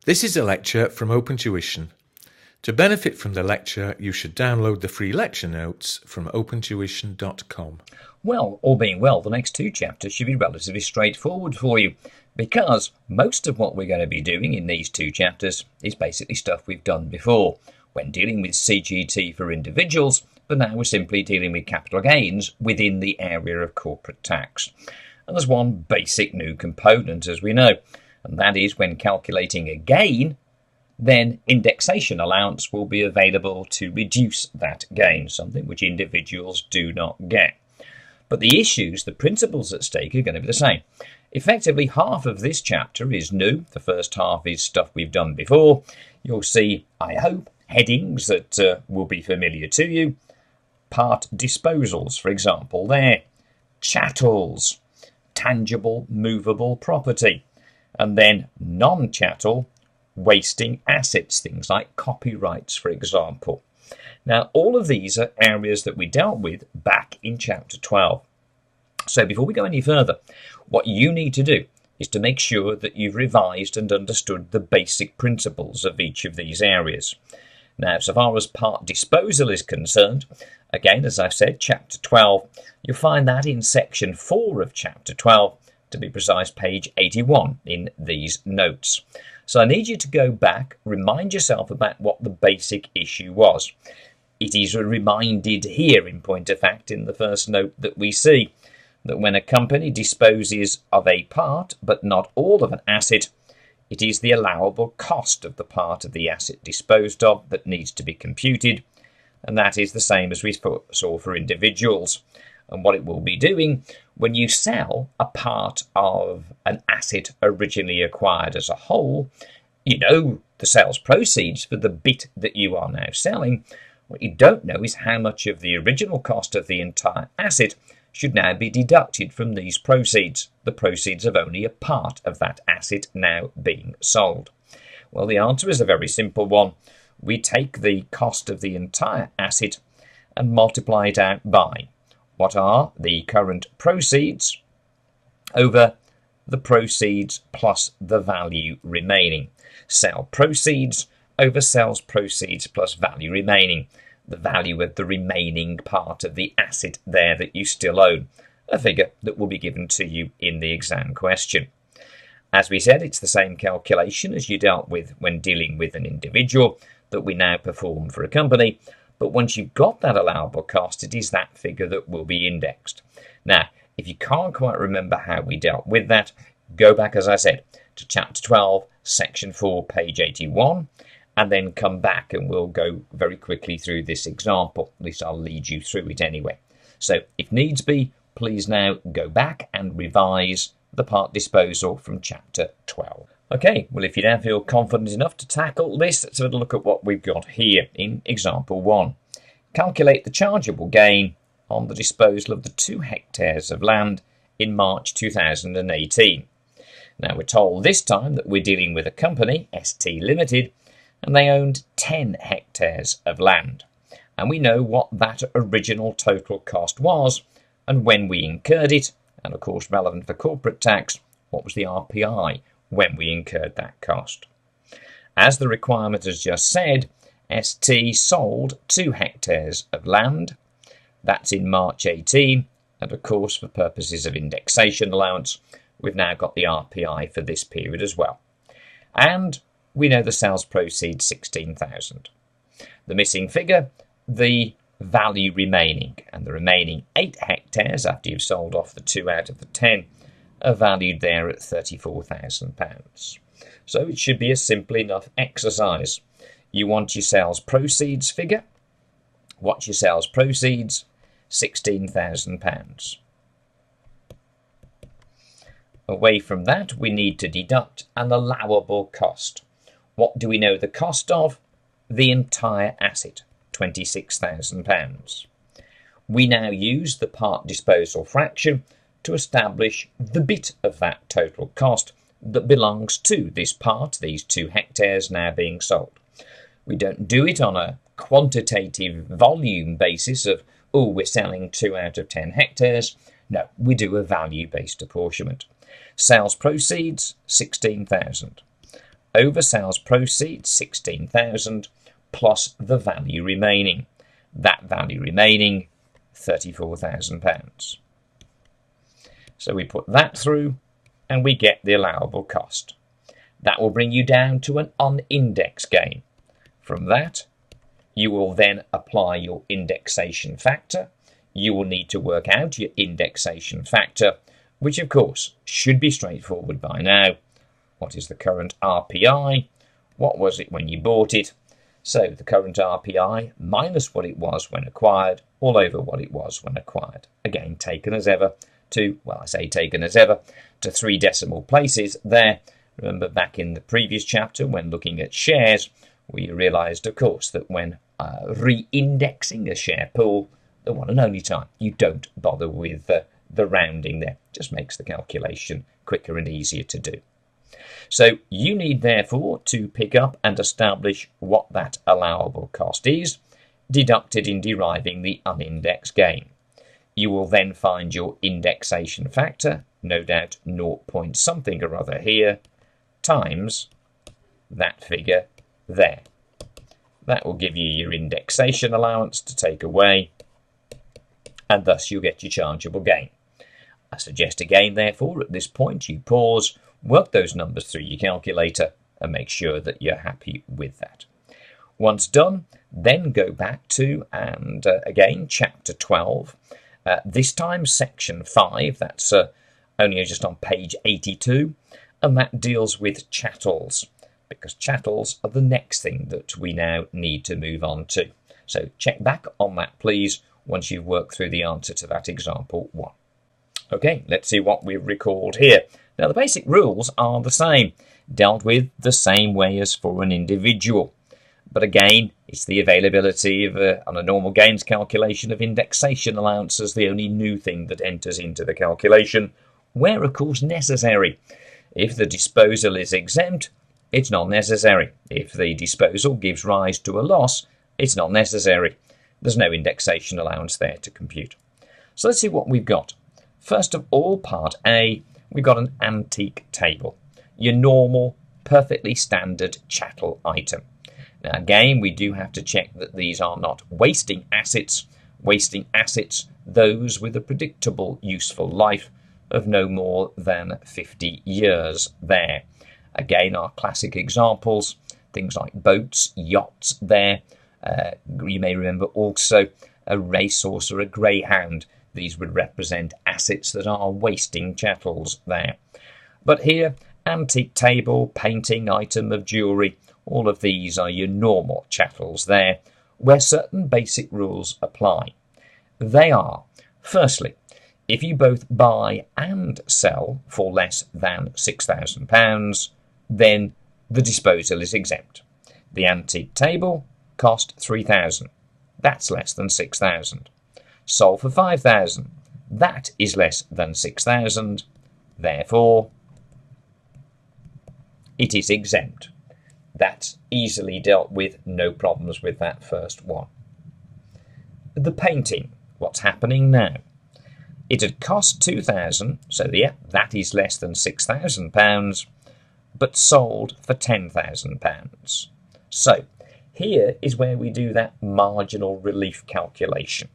This is a lecture from OpenTuition. To benefit from the lecture, you should download the free lecture notes from opentuition.com. Well, all being well, the next two chapters should be relatively straightforward for you, because most of what we're going to be doing in these two chapters is basically stuff we've done before when dealing with CGT for individuals, but now we're simply dealing with capital gains within the area of corporate tax. And there's one basic new component, as we know, and that is when calculating a gain, then indexation allowance will be available to reduce that gain, something which individuals do not get. But the issues, the principles at stake are going to be the same. Effectively, half of this chapter is new. The first half is stuff we've done before. You'll see, I hope, headings that will be familiar to you. Part disposals, for example, there. Chattels, tangible, movable property. And then non-chattel, wasting assets, things like copyrights, for example. Now, all of these are areas that we dealt with back in Chapter 12. So before we go any further, what you need to do is to make sure that you've revised and understood the basic principles of each of these areas. Now, so far as part disposal is concerned, again, as I've said, Chapter 12, you'll find that in Section 4 of Chapter 12, to be precise, page 81 in these notes. So I need you to go back, remind yourself about what the basic issue was. It is reminded here, in point of fact, in the first note that we see, that when a company disposes of a part, but not all of an asset, it is the allowable cost of the part of the asset disposed of that needs to be computed, and that is the same as we saw for individuals. And what it will be doing when you sell a part of an asset originally acquired as a whole, you know the sales proceeds for the bit that you are now selling. What you don't know is how much of the original cost of the entire asset should now be deducted from these proceeds, the proceeds of only a part of that asset now being sold. Well, the answer is a very simple one. We take the cost of the entire asset and multiply it out by what are the current proceeds over the proceeds plus the value remaining. Sale proceeds over sales proceeds plus value remaining. The value of the remaining part of the asset there that you still own. A figure that will be given to you in the exam question. As we said, it's the same calculation as you dealt with when dealing with an individual that we now perform for a company. But once you've got that allowable cost, it is that figure that will be indexed. Now, if you can't quite remember how we dealt with that, go back, as I said, to Chapter 12, Section 4, page 81, and then come back and we'll go very quickly through this example. At least I'll lead you through it anyway. So, if needs be, please now go back and revise the part disposal from Chapter 12. Okay, well, if you now feel confident enough to tackle this, let's have a look at what we've got here in example 1. Calculate the chargeable gain on the disposal of the 2 hectares of land in March 2018. Now, we're told this time that we're dealing with a company, ST Limited, and they owned 10 hectares of land. And we know what that original total cost was and when we incurred it, and of course relevant for corporate tax, what was the RPI when we incurred that cost. As the requirement has just said, ST sold 2 hectares of land. That's in March 18, and of course for purposes of indexation allowance, we've now got the RPI for this period as well. And we know the sales proceeds 16,000. The missing figure, the value remaining, and the remaining 8 hectares after you've sold off the 2 out of the 10 are valued there at £34,000. So it should be a simple enough exercise. You want your sales proceeds figure. What's your sales proceeds? £16,000. Away from that, we need to deduct an allowable cost. What do we know the cost of? The entire asset, £26,000. We now use the part disposal fraction to establish the bit of that total cost that belongs to this part, these 2 hectares now being sold. We don't do it on a quantitative volume basis of, oh, we're selling 2 out of 10 hectares. No, we do a value-based apportionment. Sales proceeds, 16,000. over sales proceeds 16,000 plus the value remaining. That value remaining, £34,000. So we put that through and we get the allowable cost. That will bring you down to an unindexed gain. From that, you will then apply your indexation factor. You will need to work out your indexation factor, which of course should be straightforward by now. What is the current RPI? What was it when you bought it? So the current RPI minus what it was when acquired, all over what it was when acquired. Again, taken as ever to, well, I say taken as ever, to 3 decimal places there. Remember back in the previous chapter when looking at shares, we realised, of course, that when re-indexing a share pool, the one and only time you don't bother with the rounding there. Just makes the calculation quicker and easier to do. So you need, therefore, to pick up and establish what that allowable cost is, deducted in deriving the unindexed gain. You will then find your indexation factor, no doubt 0 point something or other here, times that figure there. That will give you your indexation allowance to take away, and thus you'll get your chargeable gain. I suggest again, therefore, at this point you pause, work those numbers through your calculator and make sure that you're happy with that. Once done, then go back to, and again, chapter 12. This time section 5, that's only just on page 82, and that deals with chattels, because chattels are the next thing that we now need to move on to. So check back on that, please, once you've worked through the answer to that example 1. Okay, let's see what we've recalled here. Now, the basic rules are the same, dealt with the same way as for an individual. But again, it's the availability of, on a normal gains calculation, of indexation allowance as the only new thing that enters into the calculation, where, of course, necessary. If the disposal is exempt, it's not necessary. If the disposal gives rise to a loss, it's not necessary. There's no indexation allowance there to compute. So let's see what we've got. First of all, part A, we've got an antique table, your normal, perfectly standard chattel item. Now again, we do have to check that these are not wasting assets. Wasting assets, those with a predictable useful life of no more than 50 years there. Again, our classic examples, things like boats, yachts there. You may remember also a racehorse or a greyhound. These would represent assets that are wasting chattels there. But here, antique table, painting, item of jewellery, all of these are your normal chattels there, where certain basic rules apply. They are, firstly, if you both buy and sell for less than £6,000, then the disposal is exempt. The antique table cost £3,000. That's less than £6,000. Sold for £5,000. That is less than £6,000. Therefore, it is exempt. That's easily dealt with, no problems with that first one. The painting, what's happening now? It had cost £2,000, so yeah, that is less than £6,000, but sold for £10,000. So here is where we do that marginal relief calculation,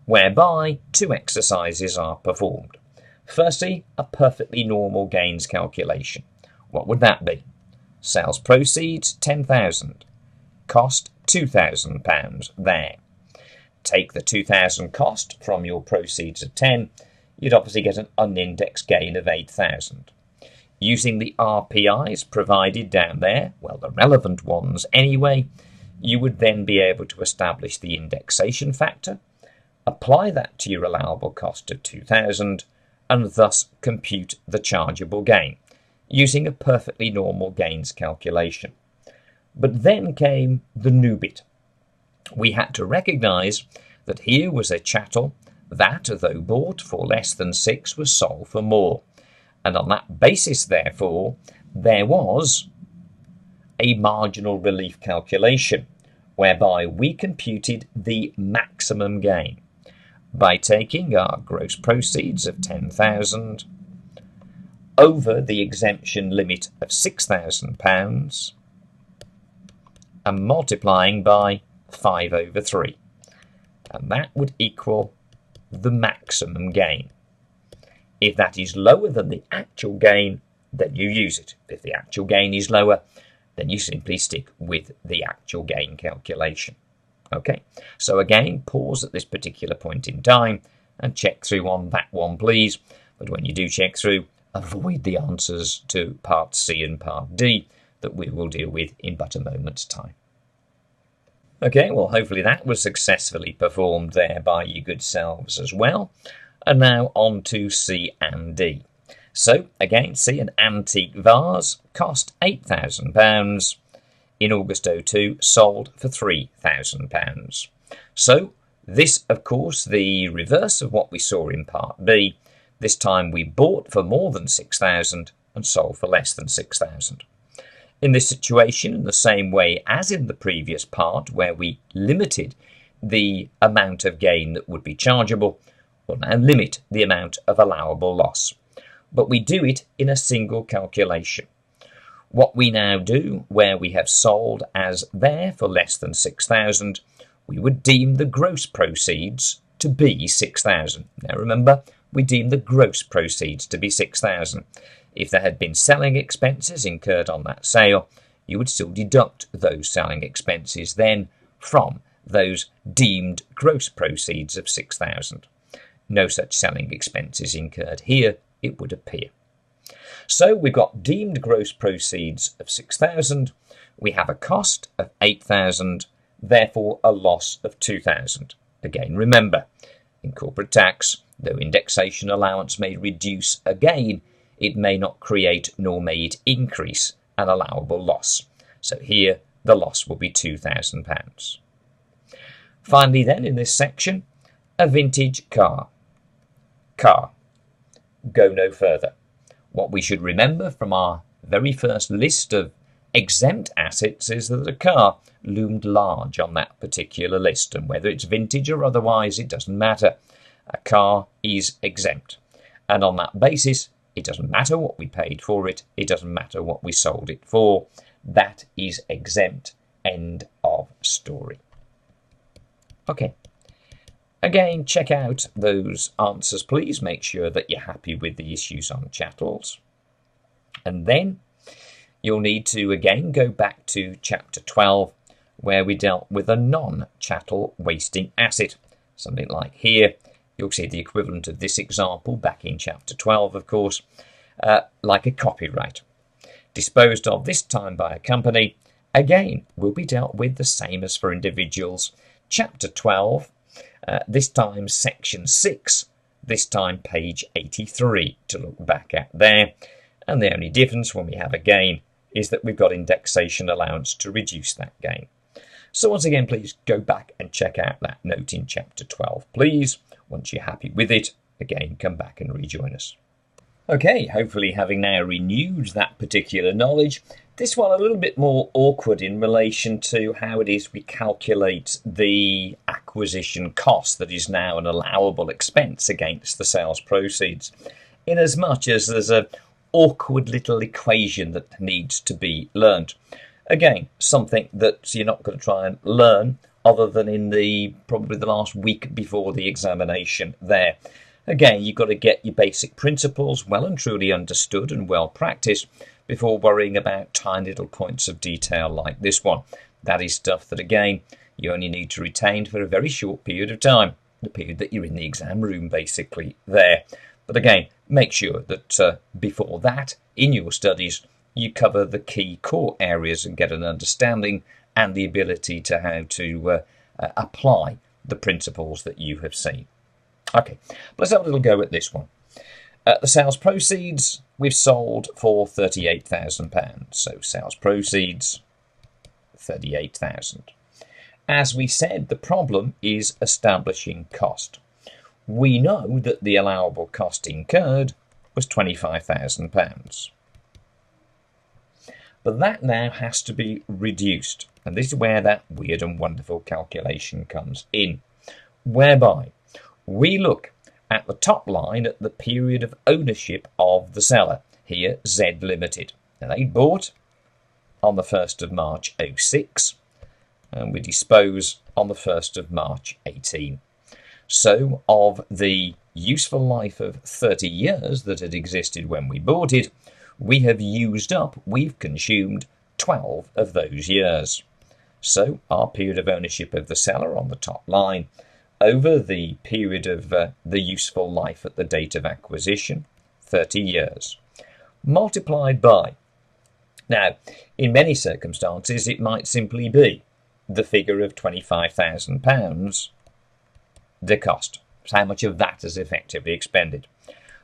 whereby 2 exercises are performed. Firstly, a perfectly normal gains calculation. What would that be? Sales proceeds, £10,000. Cost, £2,000 there. Take the £2,000 cost from your proceeds of 10, you'd obviously get an unindexed gain of 8,000. Using the RPIs provided down there, well, the relevant ones anyway, you would then be able to establish the indexation factor, apply that to your allowable cost of 2,000, and thus compute the chargeable gain, using a perfectly normal gains calculation. But then came the new bit. We had to recognise that here was a chattel that, though bought for less than 6, was sold for more. And on that basis, therefore, there was a marginal relief calculation, whereby we computed the maximum gain by taking our gross proceeds of 10,000, over the exemption limit of £6,000 and multiplying by 5/3. And that would equal the maximum gain. If that is lower than the actual gain, then you use it. If the actual gain is lower, then you simply stick with the actual gain calculation. Okay, so again, pause at this particular point in time and check through on that one, please. But when you do check through, avoid the answers to Part C and Part D that we will deal with in but a moment's time. Okay, well, hopefully that was successfully performed there by you good selves as well. And now on to C and D. So, again, C, an antique vase, cost £8,000. In August 2002, sold for £3,000. So, this, of course, the reverse of what we saw in Part B. This time we bought for more than £6,000 and sold for less than £6,000. In this situation, in the same way as in the previous part, where we limited the amount of gain that would be chargeable, we'll now limit the amount of allowable loss. But we do it in a single calculation. What we now do, where we have sold as there for less than £6,000, we would deem the gross proceeds to be £6,000. Now remember, we deem the gross proceeds to be £6,000. If there had been selling expenses incurred on that sale, you would still deduct those selling expenses then from those deemed gross proceeds of £6,000. No such selling expenses incurred here, it would appear. So we've got deemed gross proceeds of £6,000, we have a cost of £8,000, therefore a loss of £2,000. Again, remember, in corporate tax, though indexation allowance may reduce a gain, it may not create nor may it increase an allowable loss. So here the loss will be £2,000. Finally then in this section, a vintage car. Car. Go no further. What we should remember from our very first list of exempt assets is that a car loomed large on that particular list, and whether it's vintage or otherwise, it doesn't matter. A car is exempt. And on that basis, it doesn't matter what we paid for it, it doesn't matter what we sold it for. That is exempt. End of story. Okay. Again, check out those answers, please. Make sure that you're happy with the issues on chattels. And then you'll need to, again, go back to Chapter 12, where we dealt with a non-chattel wasting asset. Something like here. You'll see the equivalent of this example back in Chapter 12, of course, like a copyright. Disposed of this time by a company, again, will be dealt with the same as for individuals. Chapter 12, this time Section 6, this time page 83 to look back at there. And the only difference when we have a gain is that we've got indexation allowance to reduce that gain. So once again, please go back and check out that note in Chapter 12, please. Once you're happy with it, again, come back and rejoin us. Okay, hopefully having now renewed that particular knowledge, this one a little bit more awkward in relation to how it is we calculate the acquisition cost that is now an allowable expense against the sales proceeds, in as much as there's an awkward little equation that needs to be learnt. Again, something that you're not going to try and learn other than in probably the last week before the examination there. Again, you've got to get your basic principles well and truly understood and well practiced before worrying about tiny little points of detail like this one. That is stuff that, again, you only need to retain for a very short period of time, the period that you're in the exam room, basically, there. But again, make sure that before that, in your studies, you cover the key core areas and get an understanding and the ability to how to apply the principles that you have seen. Okay, let's have a little go at this one. The sales proceeds, we've sold for £38,000. So sales proceeds, 38,000. As we said, the problem is establishing cost. We know that the allowable cost incurred was £25,000. But that now has to be reduced. And this is where that weird and wonderful calculation comes in, whereby we look at the top line at the period of ownership of the seller. here Z Limited. Now they bought on the 1st of March 06 and we dispose on the 1st of March 18. So of the useful life of 30 years that had existed when we bought it, we've consumed 12 of those years. So our period of ownership of the seller on the top line over the period of the useful life at the date of acquisition, 30 years, multiplied by. Now, in many circumstances, it might simply be the figure of £25,000, the cost. So how much of that is effectively expended.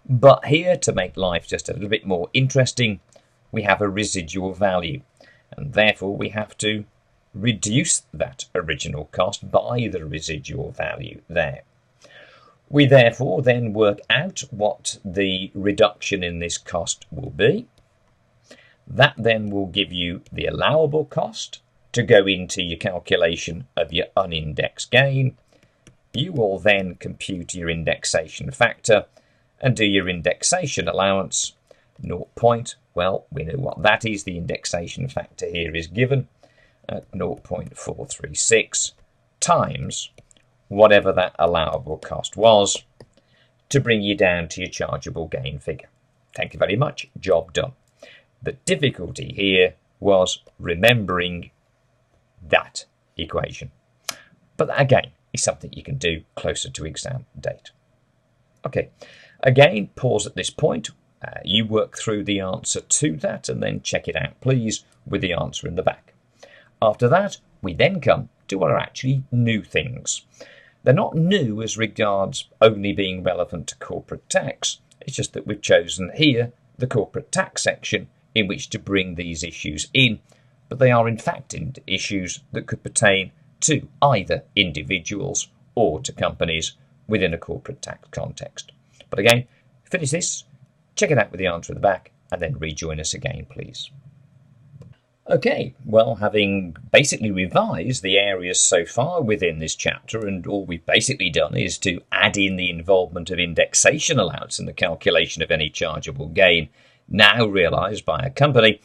But here, to make life just a little bit more interesting, we have a residual value, and therefore we have to reduce that original cost by the residual value there. We therefore then work out what the reduction in this cost will be. That then will give you the allowable cost to go into your calculation of your unindexed gain. You will then compute your indexation factor and do your indexation allowance. 0. Well, we know what that is. The indexation factor here is given at 0.436 times whatever that allowable cost was to bring you down to your chargeable gain figure. Thank you very much. Job done. The difficulty here was remembering that equation. But that, again, is something you can do closer to exam date. Okay, again, pause at this point. You work through the answer to that and then check it out, please, with the answer in the back. After that, we then come to what are actually new things. They're not new as regards only being relevant to corporate tax. It's just that we've chosen here the corporate tax section in which to bring these issues in, but they are in fact issues that could pertain to either individuals or to companies within a corporate tax context. But again, finish this, check it out with the answer at the back, and then rejoin us again, please. Okay, well, having basically revised the areas so far within this chapter, and all we've basically done is to add in the involvement of indexation allowance in the calculation of any chargeable gain, now realised by a company,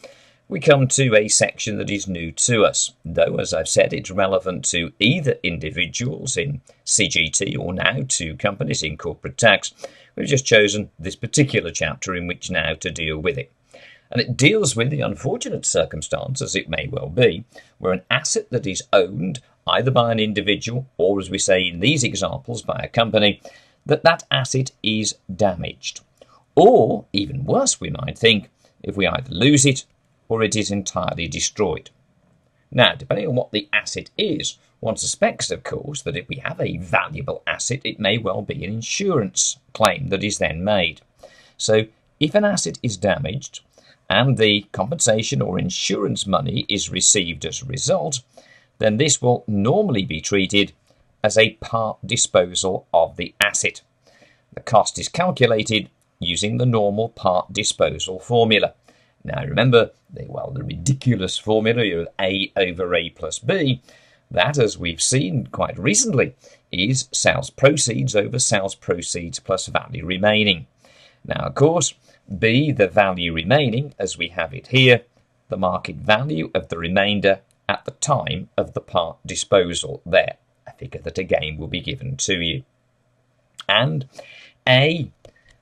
we come to a section that is new to us, though, as I've said, it's relevant to either individuals in CGT or now to companies in corporate tax. We've just chosen this particular chapter in which now to deal with it. And it deals with the unfortunate circumstance, as it may well be, where an asset that is owned either by an individual or, as we say in these examples, by a company, that asset is damaged. Or, even worse, we might think, if we either lose it or it is entirely destroyed. Now, depending on what the asset is, one suspects, of course, that if we have a valuable asset, it may well be an insurance claim that is then made. So, if an asset is damaged and the compensation or insurance money is received as a result, then this will normally be treated as a part disposal of the asset. The cost is calculated using the normal part disposal formula. Now remember, the ridiculous formula of A over A plus B, that, as we've seen quite recently, is sales proceeds over sales proceeds plus value remaining. Now, of course, B, the value remaining, as we have it here, the market value of the remainder at the time of the part disposal there, a figure that again will be given to you. And A,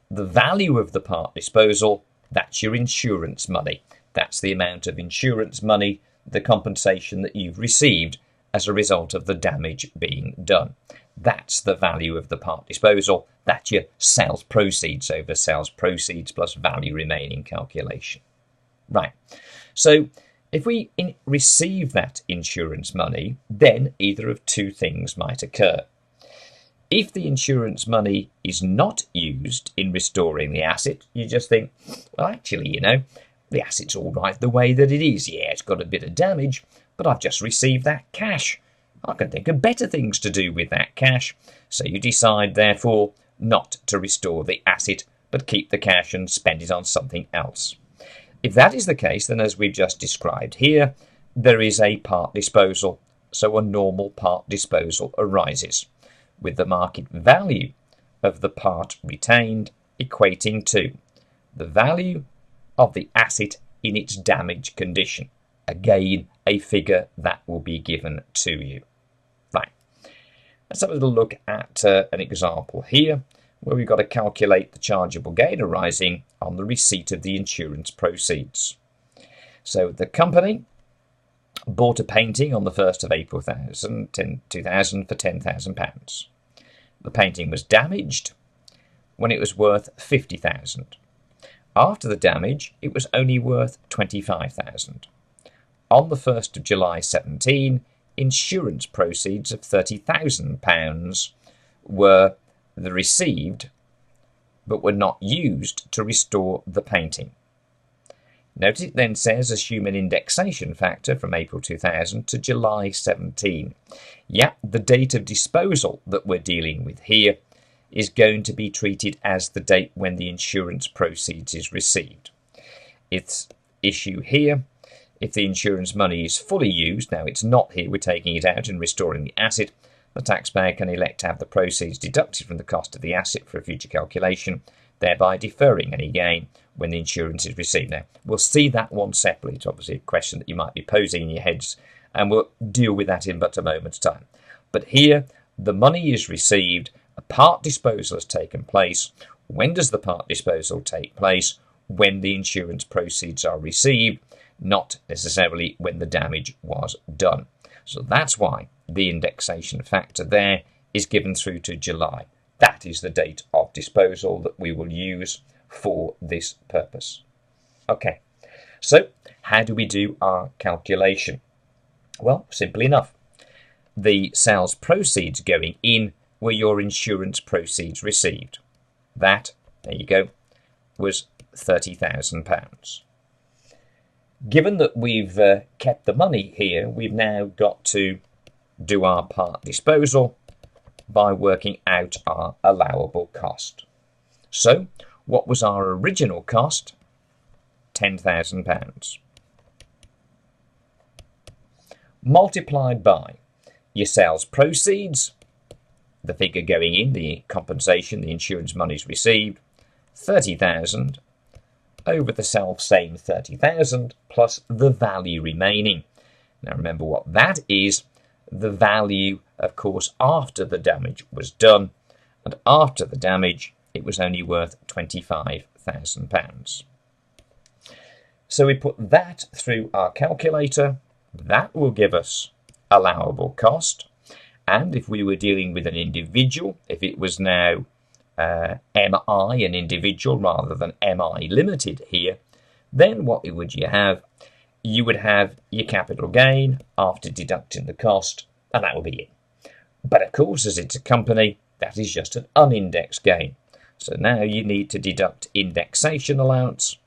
the value of the part disposal, that's your insurance money. That's the amount of insurance money, the compensation that you've received as a result of the damage being done. That's the value of the part disposal. That's your sales proceeds over sales proceeds plus value remaining calculation. Right. So if we receive that insurance money, then either of two things might occur. If the insurance money is not used in restoring the asset, you just think, well, actually, the asset's all right the way that it is. Yeah, it's got a bit of damage, but I've just received that cash. I can think of better things to do with that cash. So you decide, therefore, not to restore the asset, but keep the cash and spend it on something else. If that is the case, then as we've just described here, there is a part disposal, so a normal part disposal arises, with the market value of the part retained equating to the value of the asset in its damaged condition. Again, a figure that will be given to you. Right, let's have a little look at an example here where we've got to calculate the chargeable gain arising on the receipt of the insurance proceeds. So the company bought a painting on the 1st of April 2000 for £10,000. The painting was damaged when it was worth £50,000. After the damage, it was only worth £25,000. On the 1st of July 17, insurance proceeds of £30,000 were received but were not used to restore the painting. Notice it then says assume an indexation factor from April 2000 to July 17. Yeah, the date of disposal that we're dealing with here is going to be treated as the date when the insurance proceeds is received. Its issue here, if the insurance money is fully used, now it's not here, we're taking it out and restoring the asset, the taxpayer can elect to have the proceeds deducted from the cost of the asset for a future calculation, thereby deferring any gain when the insurance is received. Now, we'll see that one separately. It's obviously a question that you might be posing in your heads, and we'll deal with that in but a moment's time. But here, the money is received, a part disposal has taken place. When does the part disposal take place? When the insurance proceeds are received, not necessarily when the damage was done. So that's why the indexation factor there is given through to July. That is the date of disposal that we will use for this purpose. Okay, so how do we do our calculation? Well, simply enough. The sales proceeds going in were your insurance proceeds received. That, there you go, was £30,000. Given that we've kept the money here, we've now got to do our part disposal by working out our allowable cost. So, what was our original cost? £10,000. Multiplied by your sales proceeds, the figure going in, the compensation, the insurance monies received, 30,000, over the self-same 30,000 plus the value remaining. Now remember what that is, the value, of course, after the damage was done, and after the damage it was only worth £25,000. So we put that through our calculator. That will give us allowable cost, and if we were dealing with an individual, if it was now MI, an individual, rather than MI limited here, then what would you have? You would have your capital gain after deducting the cost, and that will be it. But of course, as it's a company, that is just an unindexed gain. So now you need to deduct indexation allowance,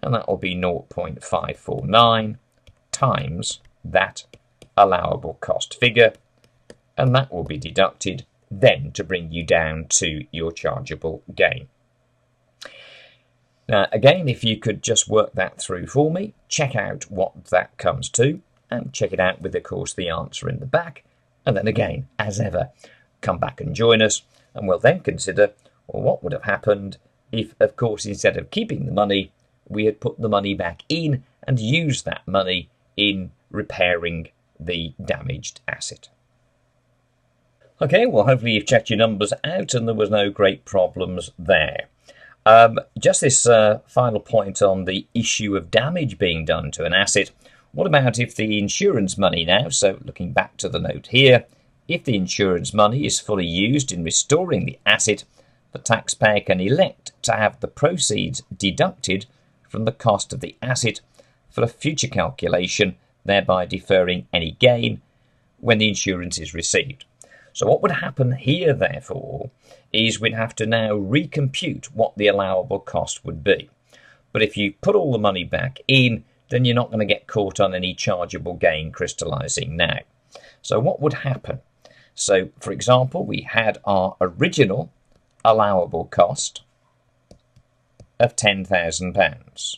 and that will be 0.549 times that allowable cost figure, and that will be deducted then to bring you down to your chargeable gain. Now again, if you could just work that through for me, check out what that comes to, and check it out with, of course, the answer in the back, and then again, as ever, come back and join us, and we'll then consider, well, what would have happened if, of course, instead of keeping the money, we had put the money back in and used that money in repairing the damaged asset. Okay, well, hopefully you've checked your numbers out and there was no great problems there. Just this final point on the issue of damage being done to an asset. What about if the insurance money now, so looking back to the note here, if the insurance money is fully used in restoring the asset, the taxpayer can elect to have the proceeds deducted from the cost of the asset for a future calculation, thereby deferring any gain when the insurance is received. So what would happen here, therefore, is we'd have to now recompute what the allowable cost would be. But if you put all the money back in, then you're not going to get caught on any chargeable gain crystallising now. So what would happen? So, for example, we had our original allowable cost of £10,000.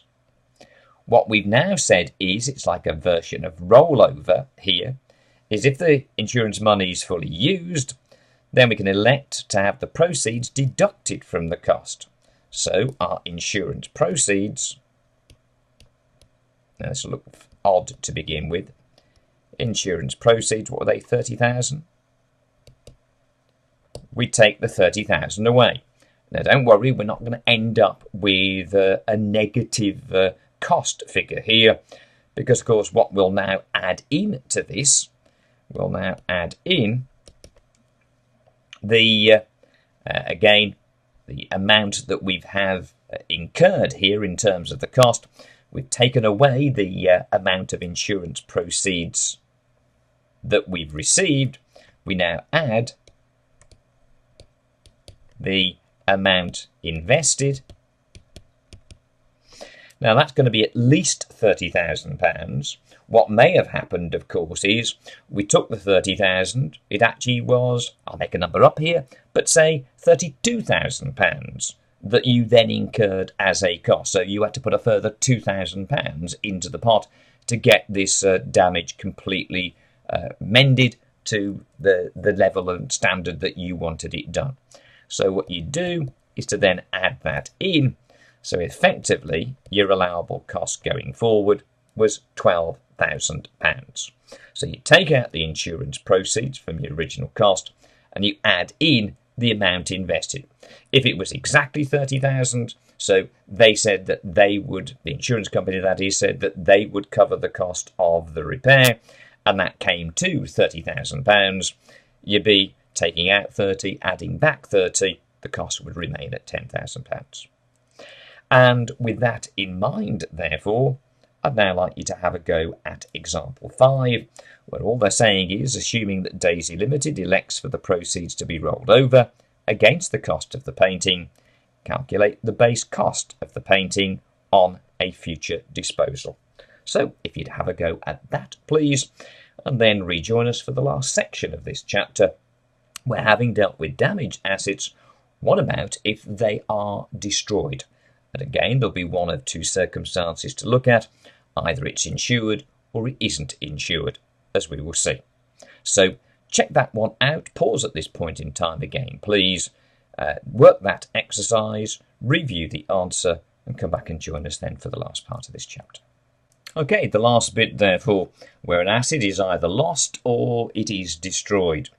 What we've now said is, it's like a version of rollover here, is if the insurance money is fully used, then we can elect to have the proceeds deducted from the cost. So our insurance proceeds Now this will look odd to begin with. Insurance proceeds, what were they, 30,000? We take the 30,000 away. Now don't worry, we're not going to end up with a negative cost figure here, because of course what we'll now add in to this, we'll now add in the again the amount that we have incurred here in terms of the cost. We've taken away the amount of insurance proceeds that we've received. We now add the amount invested. Now that's going to be at least £30,000. What may have happened, of course, is we took the 30,000. It actually was, I'll make a number up here, but say £32,000 that you then incurred as a cost. So you had to put a further £2,000 into the pot to get this damage completely mended to the level and standard that you wanted it done. So what you do is to then add that in. So effectively, your allowable cost going forward was £12,000. So you take out the insurance proceeds from your original cost and you add in the amount invested. If it was exactly 30,000, so they said that they would, the insurance company that is, said that they would cover the cost of the repair, and that came to £30,000, you'd be taking out 30, adding back 30, the cost would remain at £10,000. And with that in mind, therefore, I'd now like you to have a go at example 5, where all they're saying is, assuming that Daisy Limited elects for the proceeds to be rolled over against the cost of the painting, calculate the base cost of the painting on a future disposal. So if you'd have a go at that, please, and then rejoin us for the last section of this chapter, where having dealt with damaged assets, what about if they are destroyed? And again, there'll be one of two circumstances to look at. Either it's insured or it isn't insured, as we will see. So check that one out. Pause at this point in time again, please. Work that exercise, review the answer, and come back and join us then for the last part of this chapter. Okay, the last bit, therefore, where an asset is either lost or it is destroyed.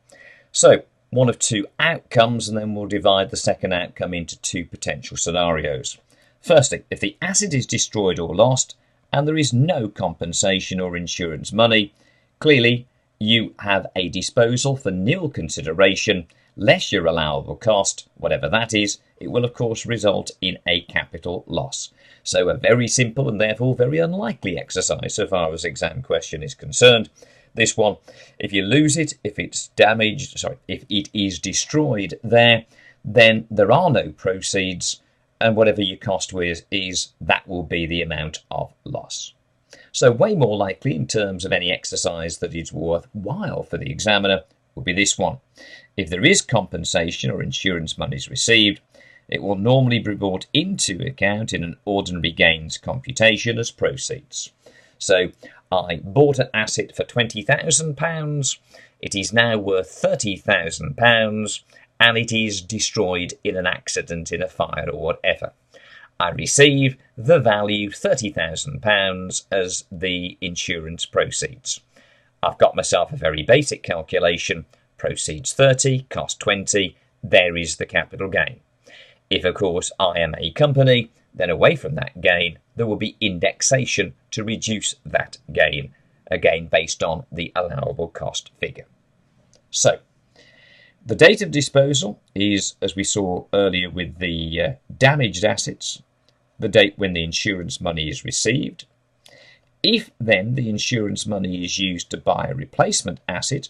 So one of two outcomes, and then we'll divide the second outcome into two potential scenarios. Firstly, if the asset is destroyed or lost and there is no compensation or insurance money, clearly you have a disposal for nil consideration, less your allowable cost, whatever that is. It will of course result in a capital loss. So a very simple and therefore very unlikely exercise so far as exam question is concerned. This one, if you lose it, if it's damaged, if it is destroyed there, then there are no proceeds, and whatever your cost is, that will be the amount of loss. So way more likely in terms of any exercise that is worthwhile for the examiner will be this one. If there is compensation or insurance monies received, it will normally be brought into account in an ordinary gains computation as proceeds. So I bought an asset for £20,000, it is now worth £30,000, and it is destroyed in an accident, in a fire or whatever. I receive the value £30,000 as the insurance proceeds. I've got myself a very basic calculation, proceeds 30, cost 20, there is the capital gain. If of course I am a company, then away from that gain there will be indexation to reduce that gain, again based on the allowable cost figure. So the date of disposal is, as we saw earlier with the damaged assets, the date when the insurance money is received. If then the insurance money is used to buy a replacement asset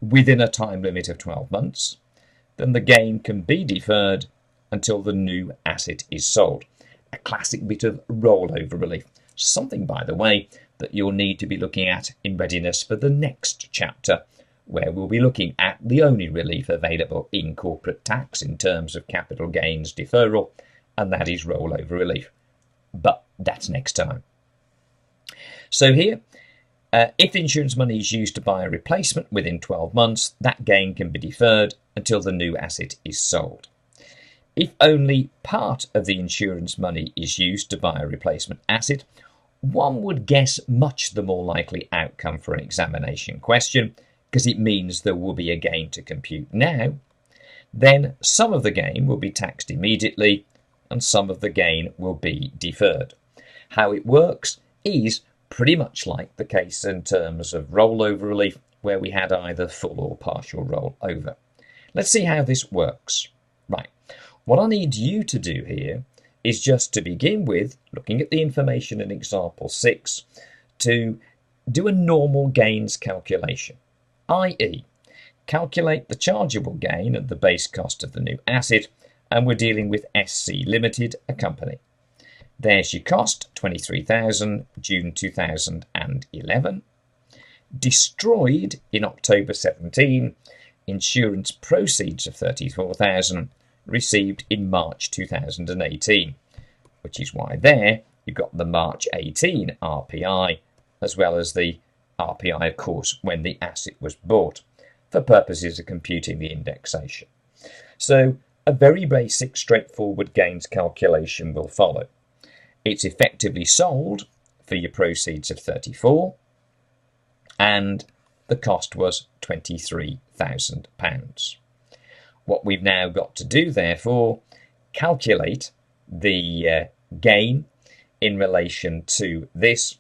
within a time limit of 12 months, then the gain can be deferred until the new asset is sold. A classic bit of rollover relief. Something, by the way, that you'll need to be looking at in readiness for the next chapter, where we'll be looking at the only relief available in corporate tax in terms of capital gains deferral, and that is rollover relief. But that's next time. So here, if the insurance money is used to buy a replacement within 12 months, that gain can be deferred until the new asset is sold. If only part of the insurance money is used to buy a replacement asset, one would guess much the more likely outcome for an examination question, because it means there will be a gain to compute now. Then some of the gain will be taxed immediately and some of the gain will be deferred. How it works is pretty much like the case in terms of rollover relief, where we had either full or partial rollover. Let's see how this works. Right, what I need you to do here is just to begin with, looking at the information in example 6, to do a normal gains calculation, i.e. calculate the chargeable gain and the base cost of the new asset, and we're dealing with SC Limited, a company. There's your cost, 23,000, June 2011. Destroyed in October 17, insurance proceeds of 34,000, received in March 2018, which is why there you've got the March 18 RPI, as well as the RPI, of course, when the asset was bought, for purposes of computing the indexation. So a very basic, straightforward gains calculation will follow. It's effectively sold for your proceeds of 34, and the cost was £23,000. What we've now got to do, therefore, calculate the gain in relation to this,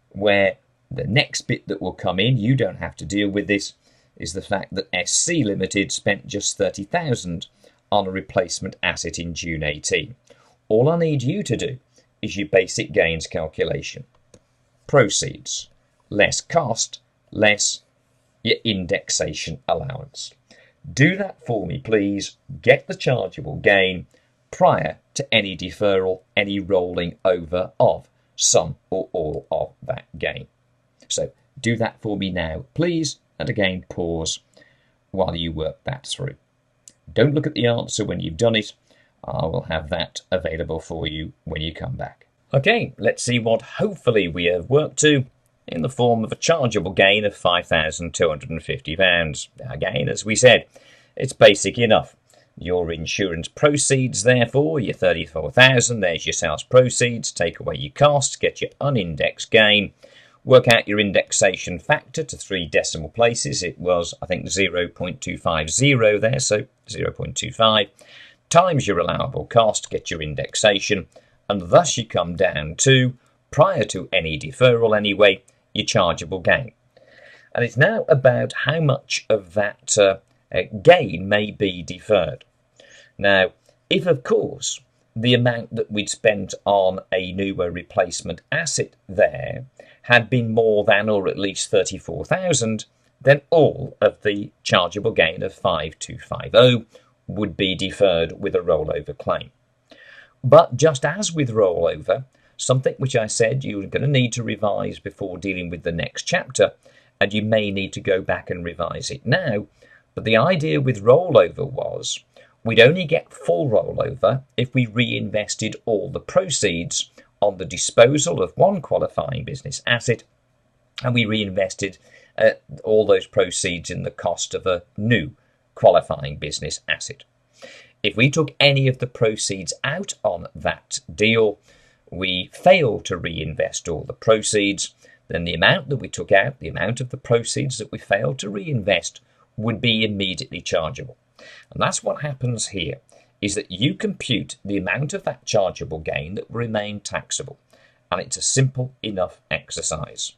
where the next bit that will come in, you don't have to deal with this, is the fact that SC Limited spent just 30,000 on a replacement asset in June 18. All I need you to do is your basic gains calculation. Proceeds, less cost, less your indexation allowance. Do that for me, please. Get the chargeable gain prior to any deferral, any rolling over of some or all of that gain. So do that for me now, please, and again pause while you work that through. Don't look at the answer when you've done it. I will have that available for you when you come back. Okay, let's see what hopefully we have worked to in the form of a chargeable gain of £5,250. Again, as we said, it's basic enough. Your insurance proceeds, therefore, your 34,000, there's your sales proceeds, take away your costs, get your unindexed gain, work out your indexation factor to 3 decimal places. It was, I think, 0.250 there, so 0.25, times your allowable cost, get your indexation, and thus you come down to, prior to any deferral anyway, your chargeable gain. And it's now about how much of that gain may be deferred. Now, if of course the amount that we'd spent on a newer replacement asset there had been more than or at least 34,000, then all of the chargeable gain of 5,250 would be deferred with a rollover claim. But just as with rollover, something which I said you're going to need to revise before dealing with the next chapter, and you may need to go back and revise it now, but the idea with rollover was we'd only get full rollover if we reinvested all the proceeds on the disposal of one qualifying business asset, and we reinvested all those proceeds in the cost of a new qualifying business asset. If we took any of the proceeds out on that deal, we failed to reinvest all the proceeds, then the amount that we took out, the amount of the proceeds that we failed to reinvest, would be immediately chargeable. And that's what happens here, is that you compute the amount of that chargeable gain that will remain taxable. And it's a simple enough exercise.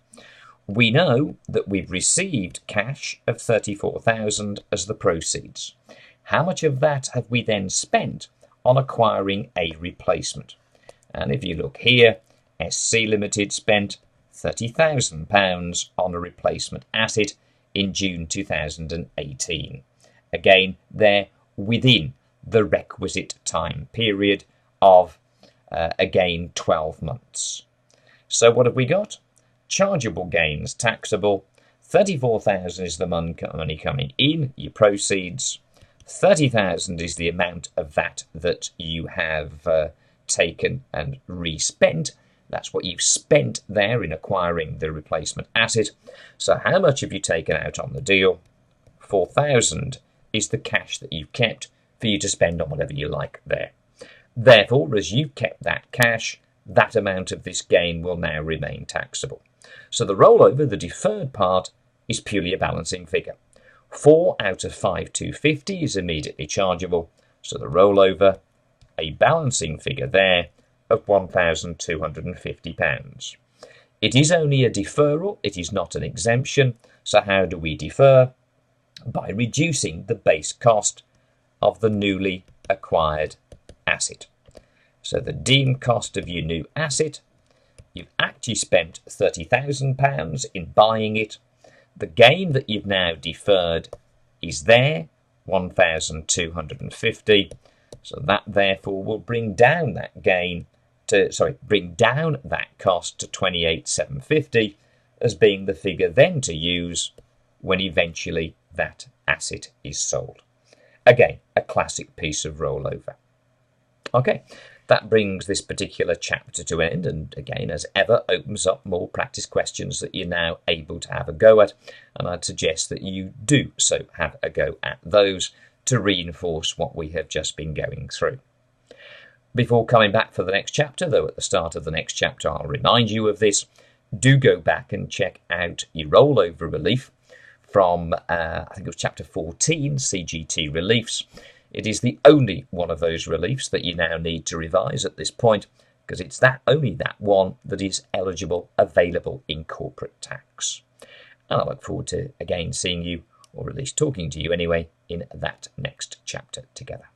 We know that we've received cash of 34,000 as the proceeds. How much of that have we then spent on acquiring a replacement? And if you look here, SC Limited spent £30,000 on a replacement asset in June 2018. Again, they're within the requisite time period of, again, 12 months. So what have we got? Chargeable gains taxable. 34,000 is the money coming in, your proceeds. 30,000 is the amount of that you have taken and respent. That's what you've spent there in acquiring the replacement asset. So how much have you taken out on the deal? 4,000 is the cash that you've kept for you to spend on whatever you like there. Therefore, as you've kept that cash, that amount of this gain will now remain taxable. So the rollover, the deferred part, is purely a balancing figure. 4 out of 5,250 is immediately chargeable, so the rollover, a balancing figure there of £1,250. It is only a deferral, it is not an exemption, so how do we defer? By reducing the base cost of the newly acquired asset. So the deemed cost of your new asset, you've actually spent £30,000 in buying it. The gain that you've now deferred is there, 1,250. So that therefore will bring down that gain to, bring down that cost to 28,750 as being the figure then to use when eventually that asset is sold. Again, a classic piece of rollover. Okay, that brings this particular chapter to an end, and again, as ever, opens up more practice questions that you're now able to have a go at, and I'd suggest that you do so have a go at those to reinforce what we have just been going through. Before coming back for the next chapter, though at the start of the next chapter I'll remind you of this, do go back and check out your rollover relief from, I think it was chapter 14, CGT Reliefs. It is the only one of those reliefs that you now need to revise at this point, because it's only that one that is available in corporate tax. And I look forward to again seeing you, or at least talking to you anyway, in that next chapter together.